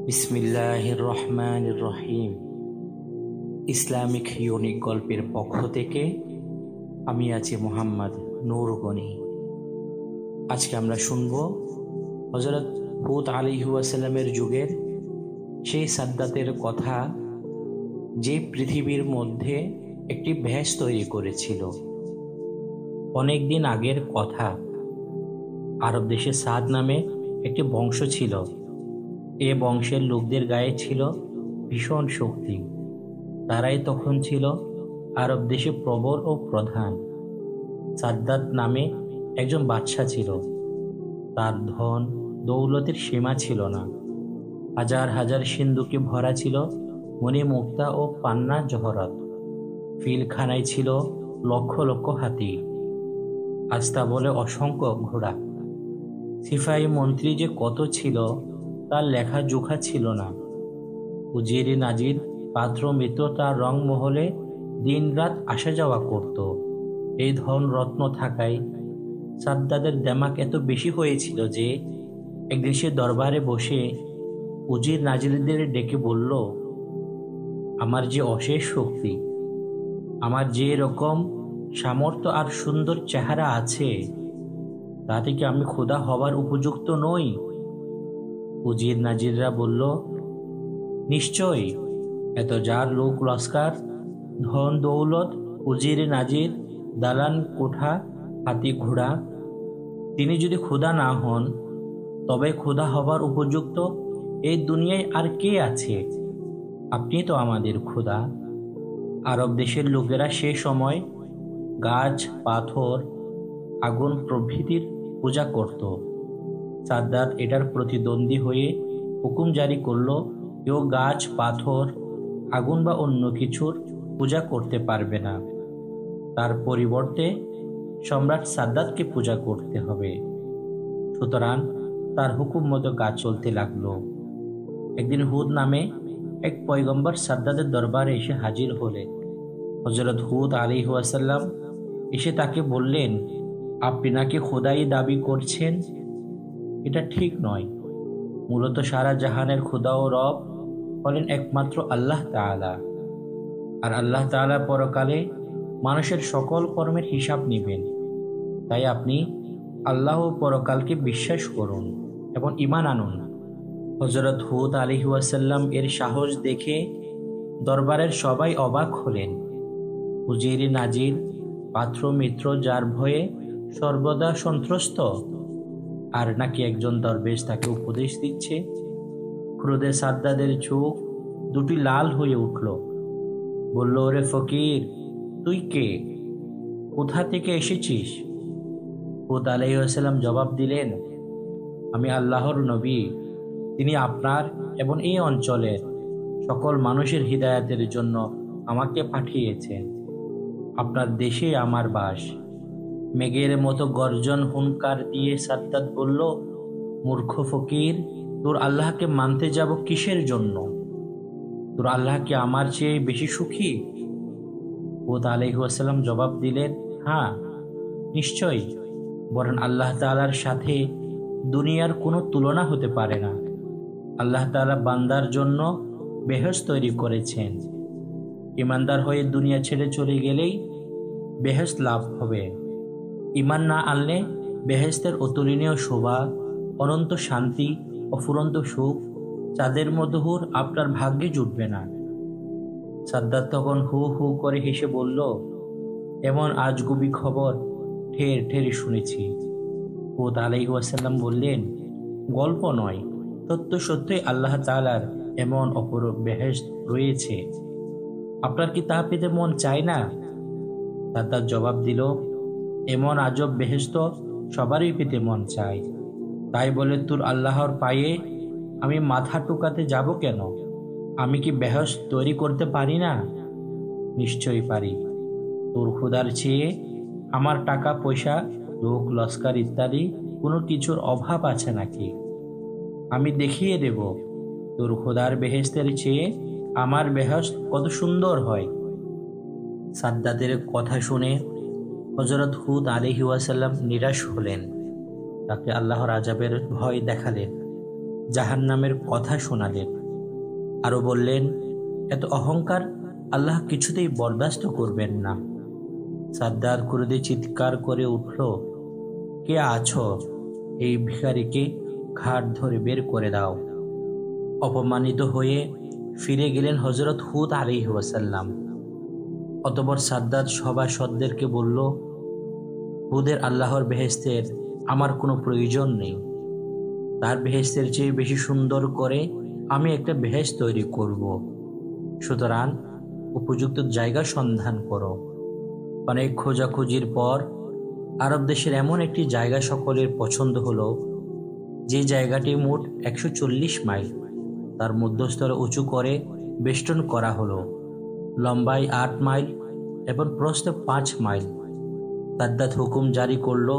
বিসমিল্লাহির রহমানির রহিম। Islamic unique গল্পের পক্ষ থেকে আমি আছি মোহাম্মদ নূর গনি। আজকে আমরা শুনব হযরত হুদ আলাইহিস সালামের যুগের সেই সাদ্দাতের কথা, যে পৃথিবীর মধ্যে একটি ভেষ তৈরি করেছিল। অনেক দিন আগের কথা। আরব দেশে সাদ নামে একটি বংশ ছিল। এ বংশের লোকদের গায়ে ছিল ভীষণ শক্তি। তারাই তখন ছিল আরব দেশে প্রবল ও প্রধান। সাদ্দাত নামে একজন বাদশা ছিল। তার ধন দৌলতের সীমা ছিল না। হাজার হাজার সিন্ধুকে ভরা ছিল মণি মুক্তা ও পান্না জহরত। ফিলখানায় ছিল লক্ষ লক্ষ হাতি, আস্তাবলে অসংখ্য ঘোড়া। সিপাহী মন্ত্রী যে কত ছিল তার লেখা জোখা ছিল না। উজির নাজির পাত্র মিত্র তার রংমহলে দিন রাত আসা যাওয়া করত। এই ধন রত্ন থাকায় সাদ্দাদের দেমাক এত বেশি হয়েছিল যে একদিন সে দরবারে বসে উজির নাজিরদের ডেকে বলল, আমার যে অশেষ শক্তি, আমার যে রকম সামর্থ্য আর সুন্দর চেহারা আছে, তাতে কি আমি খোদা হবার উপযুক্ত নই? উজির নাজিররা বলল, নিশ্চয়ই। এত যার লোক লস্কার, ধন দৌলত, উজির নাজির, দালান কোঠা, হাতি ঘোড়া, তিনি যদি খোদা না হন তবে খোদা হবার উপযুক্ত এই দুনিয়ায় আর কে আছে? আপনি তো আমাদের খোদা। আরব দেশের লোকেরা সে সময় গাছ, পাথর, আগুন প্রভৃতির পূজা করত। সাদ্দাত এটার প্রতিদ্বন্দ্বী হয়ে হুকুম জারি করল, কেউ গাছ, পাথর, আগুন বা অন্য কিছুর পূজা করতে পারবে না। তার পরিবর্তে সম্রাট সাদ্দাতকে পূজা করতে হবে। সুতরাং তার হুকুম মতো কাজ চলতে লাগলো। একদিন হুদ নামে এক পয়গম্বর সাদ্দাতের দরবারে এসে হাজির হলেন। হযরত হুদ আলাইহিস সালাম এসে তাকে বললেন, আপনি নাকি খোদাই দাবি করছেন? এটা ঠিক নয়। মূলত সারা জাহানের খোদা ও রব হলেন একমাত্র আল্লাহ তাআলা। আর আল্লাহ তাআলা পরকালে মানুষের সকল কর্মের হিসাব নেবেন। তাই আপনি আল্লাহ ও পরকালকে বিশ্বাস করুন এবং ঈমান আনুন। হযরত হুদ আলাইহিস সালাম এর সাহস দেখে দরবারের সবাই অবাক হলেন। উজির নাজির, পাত্র মিত্র যার ভয়ে সর্বদা সন্ত্রস্ত, আর নাকি একজন দরবেশ তাকে উপদেশ দিচ্ছে। ক্রোধে সাদ্দাদের চোখ দুটি লাল হয়ে উঠল। বলল, ওরে ফকির, তুই কে? কোথা থেকে এসেছিস? হুদ আলাইহিস সালাম জবাব দিলেন, আমি আল্লাহর নবী। তিনি আপনার এবং এই অঞ্চলের সকল মানুষের হিদায়াতের জন্য আমাকে পাঠিয়েছেন। আপনার দেশে আমার বাস। মেঘের মতো গর্জন হুঙ্কার দিয়ে সাদ্দাত বলল, মূর্খ ফকির, তোর আল্লাহকে মানতে যাব কিসের জন্য? তোর আল্লাহ কি আমার চেয়ে বেশি সুখী? হুদ আলাইহিস সালাম জবাব দিলেন, হ্যাঁ, নিশ্চয়ই। বরং আল্লাহ তাআলার সাথে দুনিয়ার কোনো তুলনা হতে পারে না। আল্লাহ তাআলা বান্দার জন্য বেহেশত তৈরি করেছেন। ঈমানদার হয়ে দুনিয়া ছেড়ে চলে গেলেই বেহেশত লাভ হবে। ঈমান না আনলে বেহেশতের অতুলনীয় শোভা, অনন্ত শান্তি, অফুরন্ত সুখ, চাঁদের মধুর আপনার ভাগ্যে জুটবে না। সাদ্দাত তখন হু হু করে হেসে বলল, এমন আজগুবি খবর ঠের ঠের শুনেছি। হুদ আলাইহিস সালাম বললেন, গল্প নয়, সত্য সত্যই আল্লাহ তাআলার এমন অপরূপ বেহেশত রয়েছে। আপনার কি তা পেতে মন চায় না? সাদ্দাত জবাব দিল, এমন আজব বেহেশত সবারই পেতে মন চায়। তাই বলে তোর আল্লাহর পায়ে আমি মাথা টুকাতে যাব কেন? আমি কি বেহেশত তৈরি করতে পারি না? নিশ্চয়ই পারি। তোর খোদার চেয়ে আমার টাকা পয়সা, লোক লস্কার ইত্যাদি কোনো কিছুর অভাব আছে নাকি? আমি দেখিয়ে দেব তোর খোদার বেহেশতের চেয়ে আমার বেহেশত কত সুন্দর হয়। সাদ্দাতের কথা শুনে হযরত হুদ আলাইহিস সালাম নিরাশ হলেন। তাকে আল্লাহর আযাবের ভয় দেখালেন। জাহান্নামের কথা শোনালেন। আরো বললেন, এত অহংকার আল্লাহ কিছুতেই বরদাস্ত করবেন না। সাদ্দাত ক্রোধে চিৎকার করে উঠল, কে আছো? এই ভিখারিকে ঘাট ধরে বের করে দাও। অপমানিত হয়ে ফিরে গেলেন হযরত হুদ আলাইহিস সালাম। অতঃপর সাদ্দাত সভাসদদেরকে বলল, হুদের আল্লাহর বেহেশতের আমার কোনো প্রয়োজন নেই। তার বেহেশতের চেয়ে বেশি সুন্দর করে আমি একটা বেহেশত তৈরি করব। সুতরাং উপযুক্ত জায়গা সন্ধান করো। অনেক খোঁজাখুঁজির পর আরব দেশের এমন একটি জায়গা সকলের পছন্দ হলো, যে জায়গাটি মোট 140 মাইল। তার মধ্যস্থল উঁচু করে বেষ্টন করা হলো। লম্বায় 8 মাইল এবং প্রস্থে 5 মাইল। সাদ্দাত হুকুম জারি করল,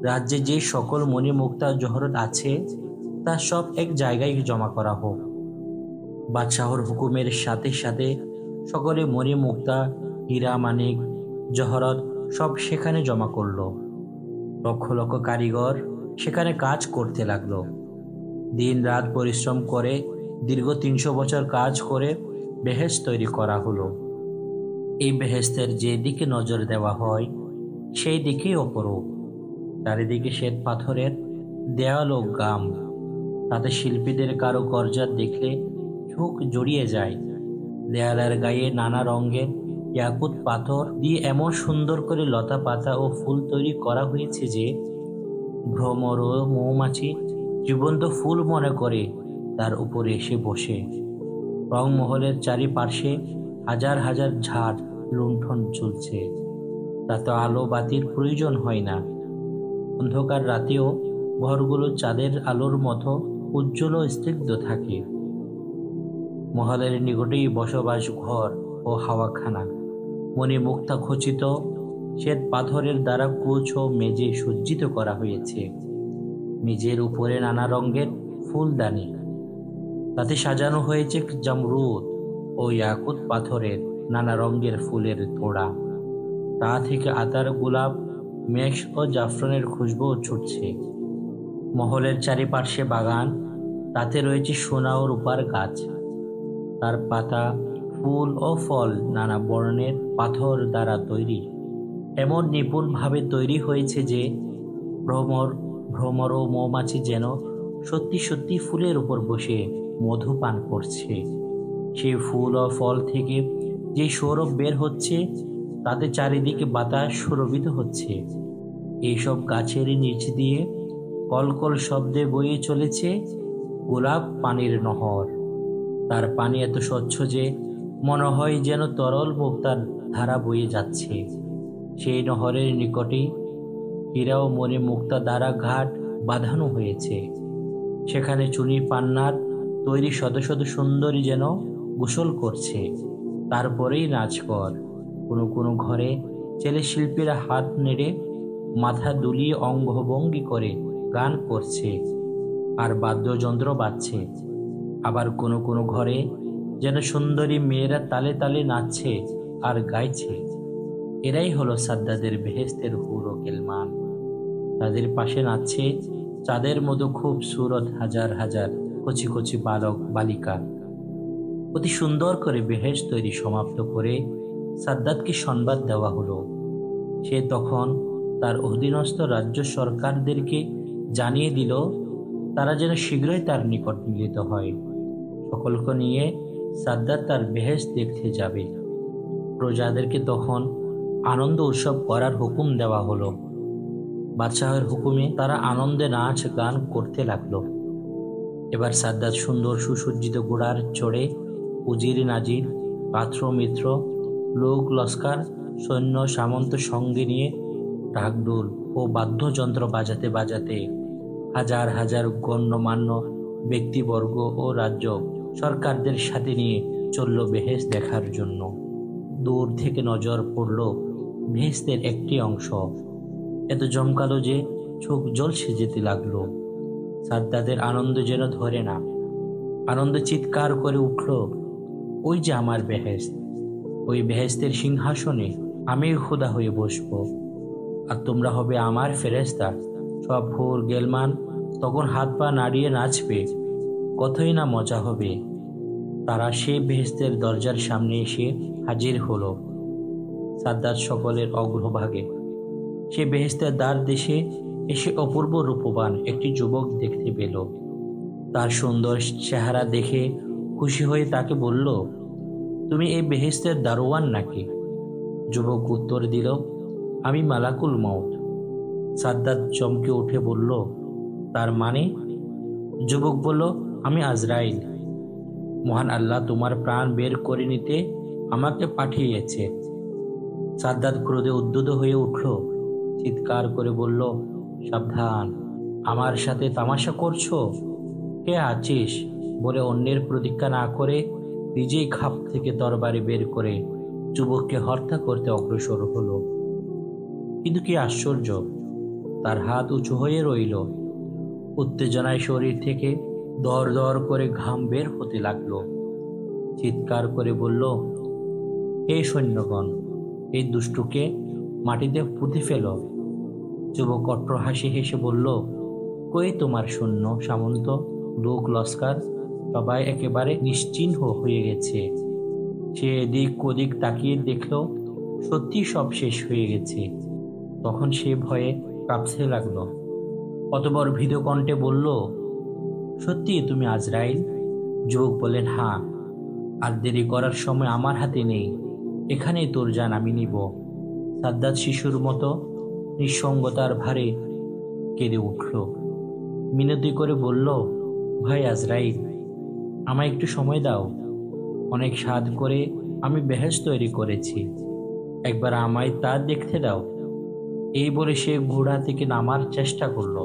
রাজ্যে যে সকল মণিমুক্তা জহরত আছে তা সব এক জায়গায় জমা করা হোক। বাদশাহর হুকুমের সাথে সাথে সকলে মণিমুক্তা, হীরা মানিক, জহরত সব সেখানে জমা করল। লক্ষ লক্ষ কারিগর সেখানে কাজ করতে লাগলো। দিন রাত পরিশ্রম করে দীর্ঘ 300 বছর কাজ করে বেহেশত তৈরি করা হলো। এই বেহেশতের যে দিকে নজর দেওয়া হয় সেই দিকেই অপরূপ। চারিদিকে শ্বেত পাথরের দেয়াল ও গাম, তাতে শিল্পীদের কারুকার্য দেখলে চোখ জড়িয়ে যায়। দেয়ালের গায়ে নানা রঙের ইয়াকুত পাথর দিয়ে এমন সুন্দর করে লতা পাতা ও ফুল তৈরি করা হয়েছে যে ভ্রমর ও মৌমাছি জীবন্ত ফুল মনে করে তার উপরে এসে বসে। রংমহলের চারিপাশে হাজার হাজার ঝাড় লুণ্ঠন চলছে, তাতে আলো বাতির প্রয়োজন হয় না। অন্ধকার রাতেও ঘরগুলো চাঁদের আলোর মতো উজ্জ্বল ও স্নিগ্ধ থাকে। মহলের নিকটেই বসবাস ঘর ও হাওয়াখানা। মণিমুক্তা খচিত শ্বেত পাথরের দ্বারা কোচ ও মেজে সজ্জিত করা হয়েছে। মেজের উপরে নানা রঙের ফুলদানি, তাতে সাজানো হয়েছে জামরুদ ও ইয়াকুত পাথরের নানা রঙের ফুলের তোড়া। তা থেকে আতার, গোলাপ, মেষ ও জাফরানের খুশবু ছুটছে। মহলের চারিপাশে বাগান, তাতে রয়েছে সোনা ও রূপার গাছ। তার পাতা, ফুল ও ফল নানা বর্ণের পাথর দ্বারা তৈরি। এমন নিপুণভাবে তৈরি হয়েছে যে ভ্রমর ও মৌমাছি যেন সত্যি সত্যি ফুলের উপর বসে মধু পান করছে। সেই ফুল ও ফল থেকে যে সৌরভ বের হচ্ছে তাতে চারিদিকে বাতাস সুরভিত হচ্ছে। এইসব গাছের নিচ দিয়ে কলকল শব্দে বয়ে চলেছে গোলাপ পানির নহর। তার পানি এত স্বচ্ছ যে মনে হয় যেন তরল মুক্তার ধারা বয়ে যাচ্ছে। সেই নহরের নিকটেই হীরা ও মণিমুক্তা দ্বারা ঘাট বাঁধানো হয়েছে। সেখানে চুনি পান্নার তৈরি শত শত সুন্দরী যেন গোসল করছে। তারপরেই নাচকর। কোনো কোনো ঘরে ছেলে শিল্পীরা হাত নেড়ে মাথা দুলিয়ে অঙ্গভঙ্গি করে গান করছে আর বাদ্যযন্ত্র বাজছে। আবার কোনো কোনো ঘরে যেন সুন্দরী মেয়েরা তালে তালে নাচছে আর গাইছে। এরাই হলো সাদ্দাদের বেহেশতের হুর ও গিলমান। তাদের পাশে নাচছে চাঁদের মতো খুব সুরত হাজার হাজার কচি কচি বালক বালিকা। অতি সুন্দর করে বেহেশত তৈরি সমাপ্ত করে সাদ্দাতকে সংবাদ দেওয়া হলো। সে তখন তার অধীনস্থ রাজ্য সরকারদেরকে জানিয়ে দিল তারা যেন শীঘ্রই তার নিকট মিলিত হয়। সকলকে নিয়ে সাদ্দাত তার বেহেশত দেখতে যাবে। প্রজাদেরকে তখন আনন্দ উৎসব করার হুকুম দেওয়া হলো। বাদশাহের হুকুমে তারা আনন্দে নাচ গান করতে লাগলো। এবার সাদ্দাত সুন্দর সুসজ্জিত ঘোড়ার চড়ে উজির নাজির, পাত্র মিত্র, লোক লস্কার, সৈন্য সামন্ত সঙ্গে নিয়ে ঢাকঢোল ও বাদ্যযন্ত্র বাজাতে বাজাতে হাজার হাজার গণ্যমান্য ব্যক্তিবর্গ ও রাজ্য সরকারদের সাথে নিয়ে চলল বেহেশত দেখার জন্য। দূর থেকে নজর পড়ল বেহেশতের একটি অংশ। এত জমকালো যে চোখ জ্বলসে যেতে লাগলো। সাদ্দাতের আনন্দ যেন ধরে না। আনন্দ চিৎকার করে উঠল, ওই যে আমার বেহেশত। ওই বেহেশতের সিংহাসনে আমি খোদা হয়ে বসব, আর তোমরা হবে আমার ফেরেশতা। সব হুর গেলমান তখন হাত পা নাড়িয়ে নাচবে কতই না মজা হবে। তারা সেই বেহেশতের দরজার সামনে এসে হাজির হলো। সাদ্দাত সকলের অগ্রভাগে। সে বেহেশতের দ্বার দেশে এসে অপূর্ব রূপবান একটি যুবক দেখতে পেল। তার সুন্দর চেহারা দেখে খুশি হয়ে তাকে বলল, তুমি এই বেহেশতের দারোয়ান নাকি? যুবক উত্তর দিল, আমি মালাকুল মউত। সাদ্দাত চমকে উঠে বলল, তার মানে? যুবক বলল, আমি আজরাইল। মহান আল্লাহ তোমার প্রাণ বের করে নিতে আমাকে পাঠিয়েছে। সাদ্দাত ক্রোধে উদ্যত হয়ে উঠল, চিৎকার করে বলল, সাবধান, আমার সাথে তামাশা করছো? কে আছিস? বলে অন্যের প্রতীক্ষা না করে নিজেই খাপ থেকে তরবারি বের করে যুবককে হত্যা করতে অগ্রসর হলো। কিন্তু কি আশ্চর্য, তার হাত উঁচু হয়ে রইল। উত্তেজনায় শরীর থেকে দর দর করে ঘাম বের হতে লাগলো। চিৎকার করে বলল, হে সৈন্যগণ, এই দুষ্টুকে মাটিতে পুঁতে ফেল। যুবক অট্ট হাসি হেসে বলল, কই তোমার সৈন্য সামন্ত, লোক লস্কার সবাই একেবারে নিশ্চিহ্ন হয়ে গেছে। সে এদিক ওদিক তাকিয়ে দেখল সত্যি সব শেষ হয়ে গেছে। তখন সে ভয়ে কাঁপতে লাগলো। অতঃপর ভীত কণ্ঠে বলল, সত্যি তুমি আজরাইল? যুবক বললেন, হ্যাঁ। আর দেরি করার সময় আমার হাতে নেই, এখানেই তোর জান আমি নিব। সাদ্দাত শিশুর মতো নিঃসঙ্গতার ভারে কেঁদে উঠল। মিনতি করে বলল, ভাই আজরাইল, আমায় একটু সময় দাও। অনেক সাধ করে আমি বেহেশত তৈরি করেছি, একবার আমায় তা দেখতে দাও। এই বলে সে ঘোড়া থেকে নামার চেষ্টা করল।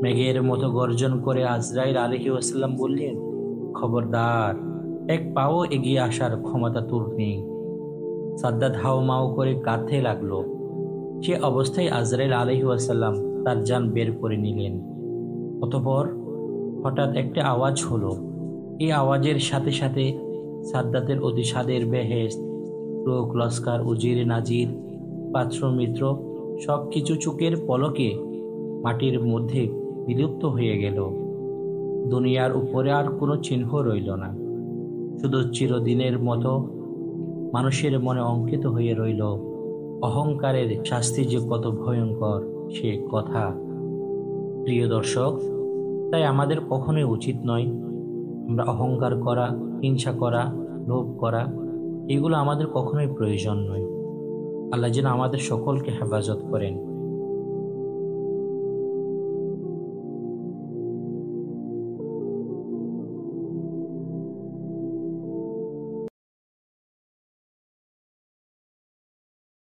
মেঘের মতো গর্জন করে আজরাইল আলাইহিস সালাম বললেন, খবরদার, এক পাও এগিয়ে আসার ক্ষমতা তোর নেই। সাদ্দাত হাওমাও করে কাঁদতে লাগলো। সে অবস্থায় আজরাইল আলাইহিস সালাম তার জান বের করে নিলেন। অতঃপর হঠাৎ একটা আওয়াজ হলো। এই আওয়াজের সাথে সাথে সাদ্দাতের অতি স্বাদের বেহেশত, লোক লস্কার, উজির নাজির, পাত্র মিত্র সব কিছু চোখের পলকে মাটির মধ্যে বিলুপ্ত হয়ে গেল। দুনিয়ার উপরে আর কোনো চিহ্ন রইল না। শুধু চিরদিনের মতো মানুষের মনে অঙ্কিত হয়ে রইল অহংকারের শাস্তি যে কত ভয়ঙ্কর সে কথা। প্রিয় দর্শক, তাই আমাদের কখনোই উচিত নয় আমরা অহংকার করা, হিংসা করা, লোভ করা, এগুলো আমাদের কখনোই প্রয়োজন নয়। আল্লাহ যেন আমাদের সকলকে হেফাজত করেন।